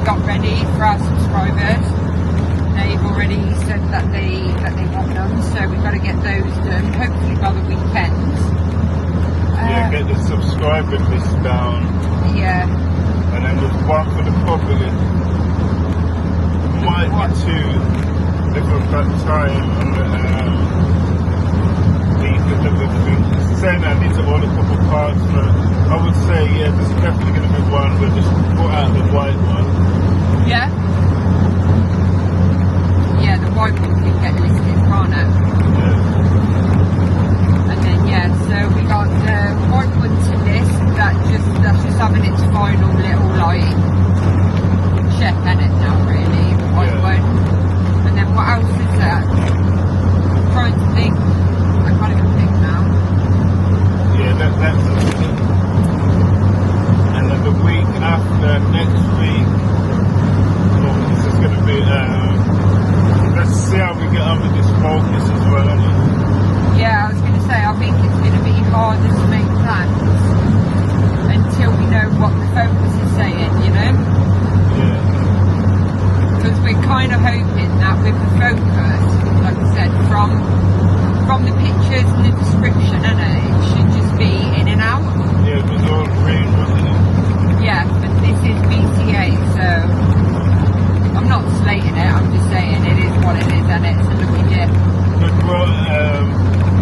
got ready for our subscribers. They've already said that they want them, so we've got to get those done, hopefully by the weekend. Yeah, get the subscriber list down. Yeah. And then there's one for the public. Might be two if we've got time on the saying I need to order a couple parts, but I would say, yeah, there's definitely going to be one. We'll just put out the white one. Yeah? Yeah, the white one can get listed, can't it? Yeah. And then, yeah, so we got the white one to list, that's just having its final little, like, check in it now, really, the white one. And then what else is that? I'm trying to think. I can't even think now. Yeah, that's it. And then the week after, next week, this is going to be, let's see how we get on with this focus as well, isn't it? Yeah, I was going to say, I think it's going to be harder to make plans until we know what the focus is saying, you know? Yeah. Because we're kind of hoping that with the focus, like I said, from the pictures and the description, it should just be in and out. Yeah, it was all green, wasn't it? Yeah, but this is BCA, so I'm not slating it, I'm just saying it is what it is, and it's a lucky dip. But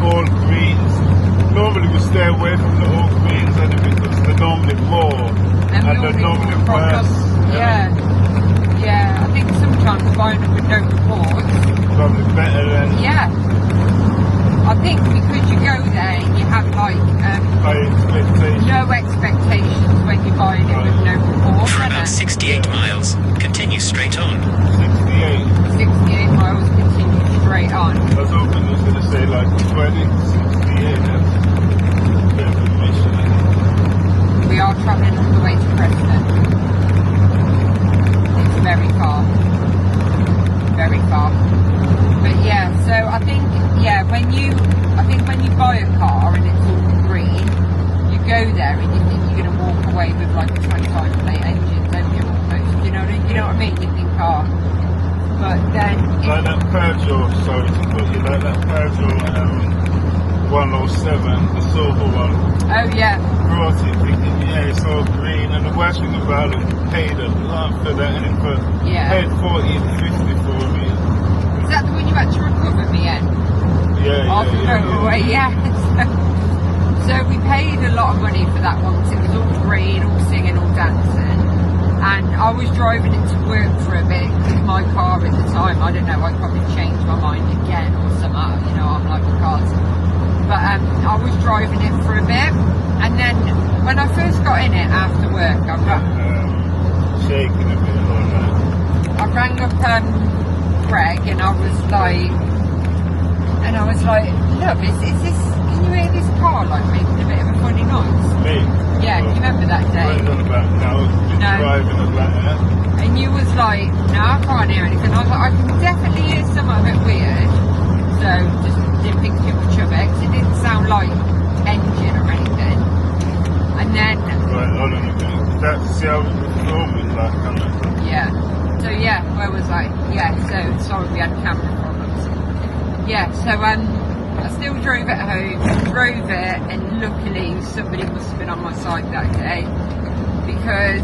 all greens, normally we stay away from the all greens because they're normally more and they're normally worse. Yeah, I think sometimes buying them with no reports probably better than I think because you go there and you have like high expectations. no expectations when you're buying it with no report. For about 68 miles, continue straight on. 68 miles, continue straight on. I was hoping it was going to say like 20, 68. That's a bit of a mission. We are travelling all the way to Preston. It's very far. Very far. But yeah, so I think when you buy a car and it's all green, you go there and you think you're going to walk away with like a 25 plate engine, don't you, almost? You know what I mean? You think, but then... Like that Peugeot, sorry to put you, like that Peugeot 107, the silver one. Oh yeah. Brought it thinking, yeah, it's all green, and the worst thing about it, paid a lot for that, and paid 40 to 50 for me. Is that the one you had to recover me in? Yeah. So we paid a lot of money for that one because it was all green, all singing, all dancing. And I was driving it to work for a bit because my car at the time, I don't know, I'd probably changed my mind again or something, you know, I'm like with cars. But I was driving it for a bit, and then when I first got in it after work, I shaking a bit on that. I rang up Greg and I was like, look, is this, can you hear this car like making a bit of a funny noise? Me? Yeah, you remember that day? What on about now? Driving at that. And you was like, no, I can't hear anything. I was like, I can definitely hear some of it weird. So just didn't think too much of it because it didn't sound like engine or anything. And then... Right, hold on a minute. That's how it was filming like, isn't it? Yeah. So yeah, where was I? Yeah, so sorry we had camera problems. Yeah, so I still drove it home, drove it, and luckily somebody must have been on my side that day because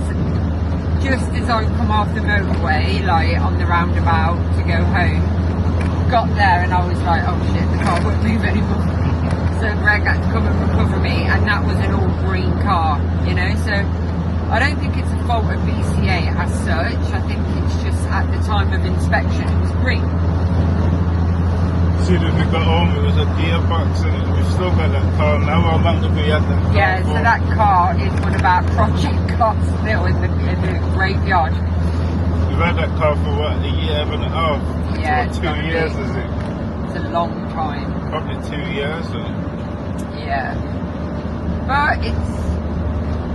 just as I come off the motorway, like on the roundabout to go home, got there and I was like, oh shit, the car won't move anymore. So Greg had to come and recover me, and that was an all green car, you know, so I don't think it's a fault of BCA as such. I think it's just at the time of inspection it was green. See, when we got home, it was a gearbox, and we've still got that car now. How long have we had that car? Yeah, so that car is one of our project cars still in the graveyard. We've had that car for what, a year and a half? Yeah, it's 2 years, is it? It's a long time. Probably 2 years, isn't it? Yeah. But it's...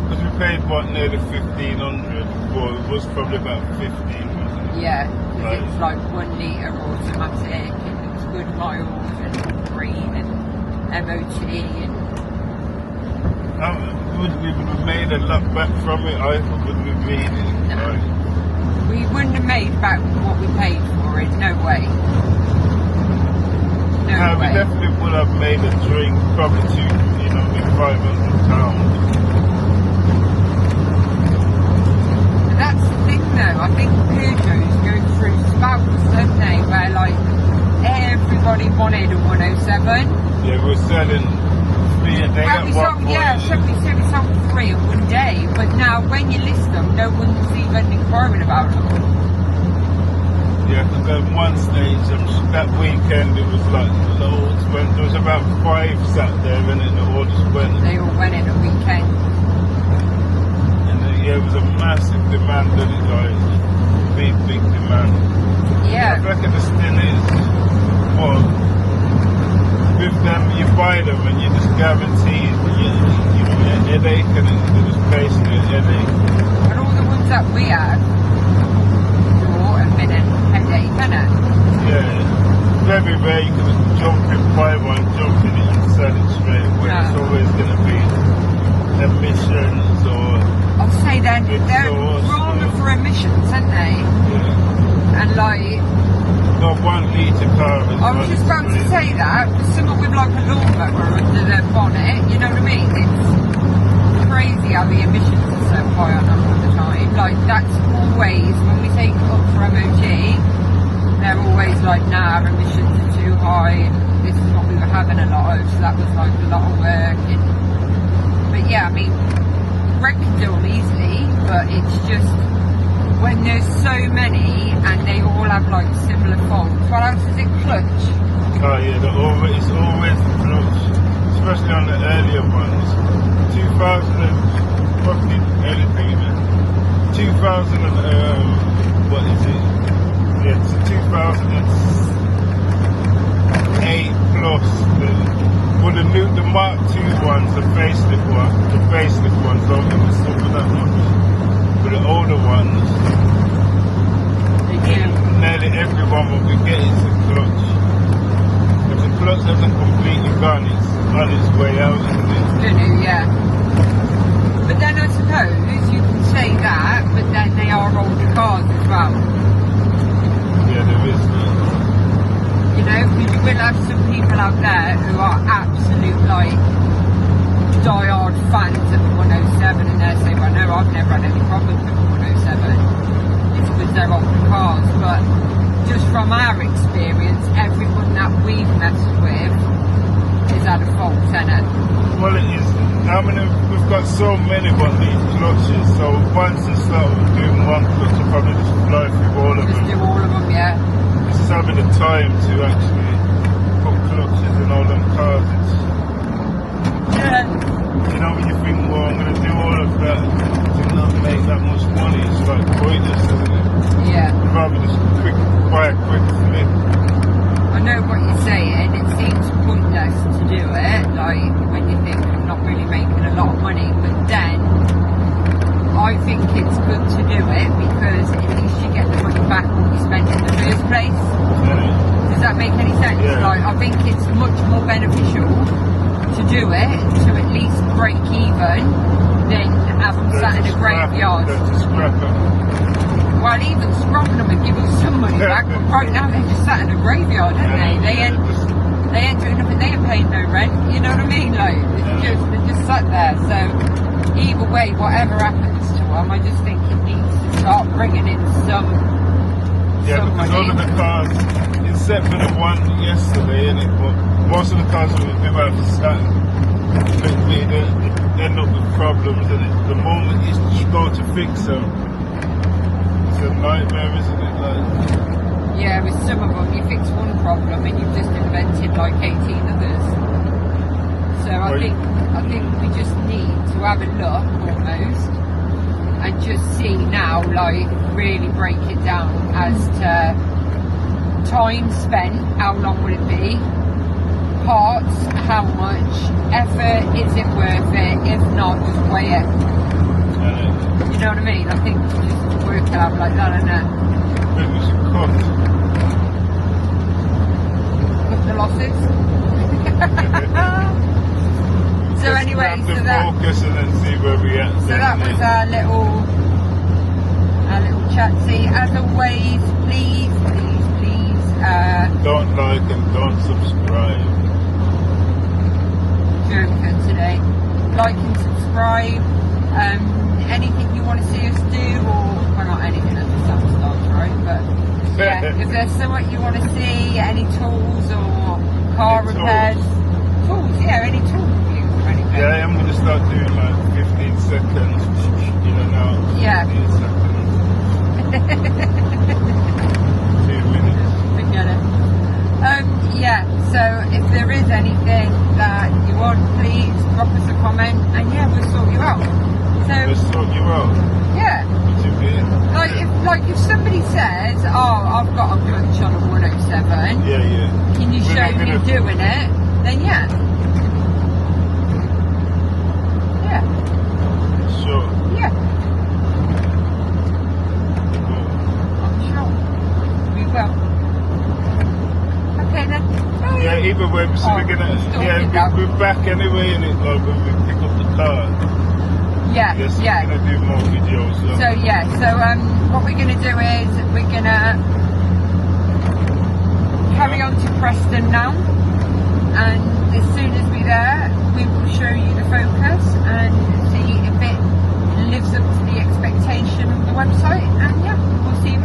Because we paid, what, nearly 1,500? Well, it was probably about 15, wasn't it? Yeah, because it's like 1 litre automatic, and it's good miles, and green, and MOT, and... We would have made a lot back from it. I wouldn't have made it. No. Right. We wouldn't have made back what we paid for it. No way. No No, we way. definitely would have made a drink probably to, maybe £500. But that's the thing though. I think Peugeots go through spouts, don't they? Where like everybody wanted a 107. Yeah, we were selling 3 a day Well, at we one sold, point. yeah, so we sold 3 in one day. But now when you list them, no one's even inquiring about them. Yeah, because at one stage, that weekend, it was like loads. When there was about 5 sat there, and then the orders went. They all went in a weekend. And yeah, it was a massive demand on it, guys. Big demand. Yeah. I reckon the thing is, well, with them, you buy them and you just guarantee your headache, and they're just basically a headache. But all the ones that we had, a minute headache, isn't it? Yeah, very rare you can just jump in, buy one, jump in it and sell it straight away. Yeah. It's always going to be emissions or... I'll say they're Exhaust, rather for emissions, aren't they? Yeah. And like, Got 1 litre car as I was just about to say that, for someone with like a lawnmower under their bonnet, you know what I mean? It's crazy how the emissions are so high on them all the time. Like, that's always, when we take it up for MOT, they're always like, nah, our emissions are too high, and this is what we were having a lot of, so that was like a lot of work. But yeah, I mean, wreck can do them easily, but it's just, when there's so many, and they all have like similar faults. What else is it? Clutch? Oh yeah, it's always the clutch, especially on the earlier ones. 2000 and fucking anything, man. 2000 and what is it? Yeah, it's 2008 plus. The Mark II ones, the facelift ones don't even suffer that much. But the older ones, nearly everyone will be getting the clutch. If the clutch hasn't completely gone, it's on its way out, isn't it? Yeah. But then I suppose you can say that, but then they are older cars as well. Yeah, there is that. You know, because you will have some people out there who are absolute like die-hard fans of the 107, and they'll say, well no, I've never had any problems with the 107. It's because they're older cars. But just from our experience, everyone that we've messed with has had a fault, hasn't it? Well, it is. I mean, we've got so many of these clutches, so once they start doing one clutch, you'll probably just fly through all of Just them. do all of them, yeah. It's just having the time to actually put clutches in all them cars. It's, Yeah. you know, when you think, well, I'm going to do all of that to not make that much money, it's like pointless, isn't it? Yeah. You'd rather just buy a quick flip. I know what you're saying. It seems pointless to do it, like when you think I'm not really making a lot of money, but then I think it's good to do it because at least you get the money back what you spent in the first place. Yeah. Does that make any sense? Yeah. Like, I think it's much more beneficial to do it to at least break even than have them sat in a graveyard. To scrap them. Well, even scrapping them would give you some money back, but right now they're just sat in a graveyard, aren't they? They ain't doing nothing, they ain't paying no rent, you know what I mean? Like, they're just sat there, so either way, whatever happens to them, I just think it needs to start bringing in some Yeah, because money. all of the cars, except for the one yesterday, innit, but most of the cars that we've had for sat, they end up with problems, and the moment you go to fix them, it's a nightmare, isn't it? Like, Yeah, with some of them, you fix one problem and you've just invented like 18 others. So I Right. think we just need to have a look almost and just see now, like really break it down as to time spent, how long would it be, parts, how much, effort, is it worth it, if not, just weigh it. You know what I mean? I think just work it out like that, innit? maybe we should cut. Cut the losses. So Just anyway, grab the focus and then see where we at. so that was our little Chatsy. As always, please, don't like and don't subscribe. Joker today. Like and subscribe. Anything you want to see us do, or well, not anything at the sound starts, right? But yeah, if there's something you want to see, any tools or car Any repairs, tools, yeah, any tool reviews or anything. Yeah, I'm going to start doing like 15 seconds, you know, now. Yeah. 15 seconds. 2 minutes. Forget it. Yeah, so if there is anything that you want, please drop us a comment, and yeah, we'll sort you out. So Let's sort you out. yeah, What you mean? like if somebody says, oh, I've got a glitch on a 107, Yeah. can you We're show not me gonna- doing it? Then yeah. Sure. Yeah, I'm sure we will. Okay then. Bye. Yeah, either way, so Oh, we're gonna, still yeah, pick up. we're back anyway, and it like when we pick up the car. Yeah, Yes, yeah. we're gonna do more videos. So yeah, what we're gonna do is we're gonna carry on to Preston now, and as soon as we're there, we will show you the Focus and see if it lives up to the expectation of the website, and yeah, we'll see you